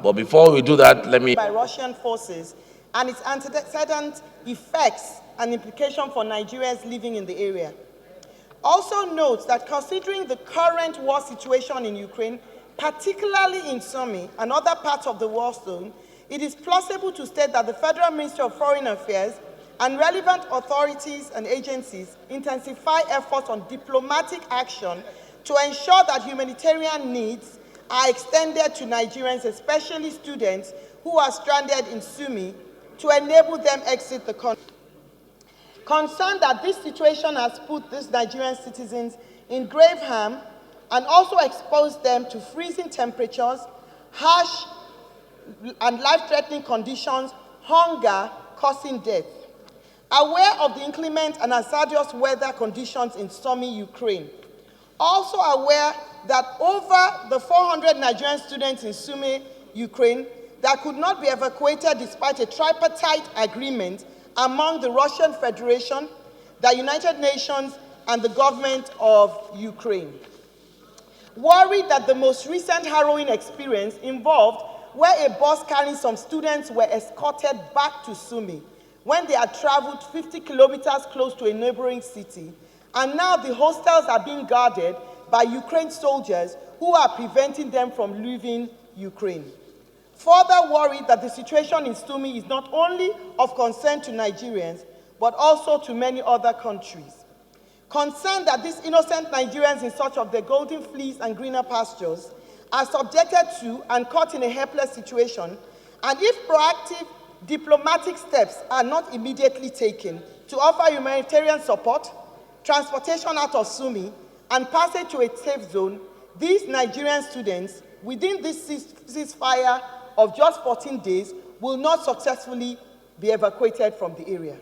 But before we do that, let me... by Russian forces and its antecedent effects and implication for Nigerians living in the area. Also note that considering the current war situation in Ukraine, particularly in Sumy and other parts of the war zone, it is plausible to state that the Federal Ministry of Foreign Affairs and relevant authorities and agencies intensify efforts on diplomatic action to ensure that humanitarian needs are extended to Nigerians, especially students who are stranded in Sumy, to enable them exit the country. Concerned that this situation has put these Nigerian citizens in grave harm and also exposed them to freezing temperatures, harsh and life-threatening conditions, hunger, causing death. Aware of the inclement and hazardous weather conditions in Sumy, Ukraine. Also aware that over the 400 Nigerian students in Sumy, Ukraine, that could not be evacuated despite a tripartite agreement among the Russian Federation, the United Nations, and the government of Ukraine. Worried that the most recent harrowing experience involved where a bus carrying some students were escorted back to Sumy when they had traveled 50 kilometers close to a neighboring city, and now the hostels are being guarded by Ukraine soldiers who are preventing them from leaving Ukraine. Further worried that the situation in Sumy is not only of concern to Nigerians, but also to many other countries. Concerned that these innocent Nigerians in search of their golden fleece and greener pastures are subjected to and caught in a helpless situation, and if proactive diplomatic steps are not immediately taken to offer humanitarian support, transportation out of Sumy, and passage to a safe zone, these Nigerian students, within this ceasefire of just 14 days, will not successfully be evacuated from the area.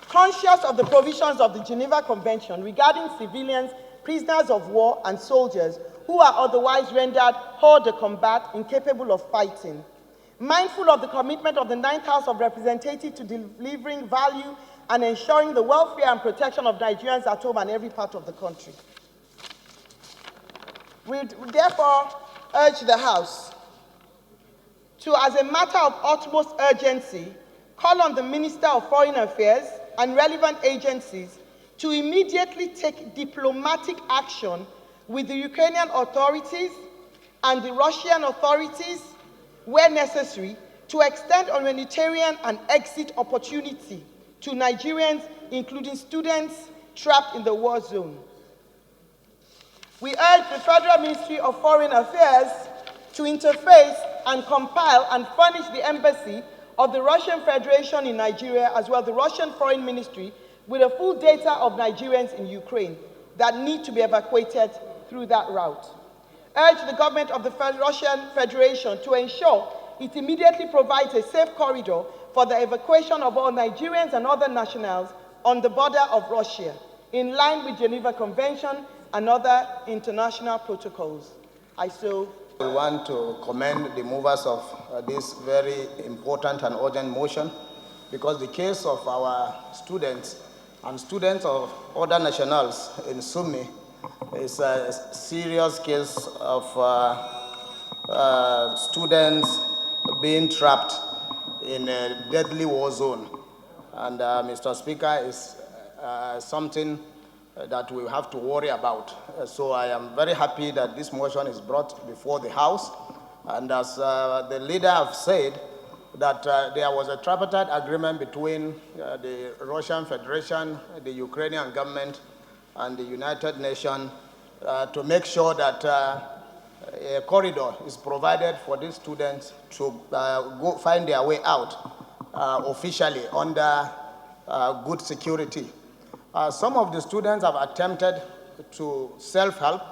Conscious of the provisions of the Geneva Convention regarding civilians, prisoners of war, and soldiers who are otherwise rendered hors de combat, incapable of fighting, mindful of the commitment of the Ninth House of Representatives to delivering value and ensuring the welfare and protection of Nigerians at home and every part of the country. We therefore urge the House to, as a matter of utmost urgency, call on the Minister of Foreign Affairs and relevant agencies to immediately take diplomatic action with the Ukrainian authorities and the Russian authorities, where necessary, to extend humanitarian and exit opportunity to Nigerians, including students trapped in the war zone. We urge the Federal Ministry of Foreign Affairs to interface and compile and furnish the embassy of the Russian Federation in Nigeria, as well as the Russian Foreign Ministry, with a full data of Nigerians in Ukraine that need to be evacuated through that route. Urge the government of the Russian Federation to ensure it immediately provides a safe corridor for the evacuation of all Nigerians and other nationals on the border of Russia, in line with Geneva Convention and other international protocols. I want to commend the movers of this very important and urgent motion, because the case of our students and students of other nationals in Sumy is a serious case of students being trapped in a deadly war zone. And Mr. Speaker, is something that we have to worry about. So I am very happy that this motion is brought before the House. And as the leader have said, that there was a tripartite agreement between the Russian Federation, the Ukrainian government, and the United Nations to make sure that a corridor is provided for these students to go find their way out officially under good security. Some of the students have attempted to self-help,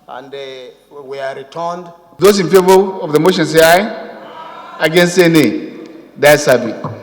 and they were returned. Those in favor of the motion say aye. Against say nay. That's Sadipe.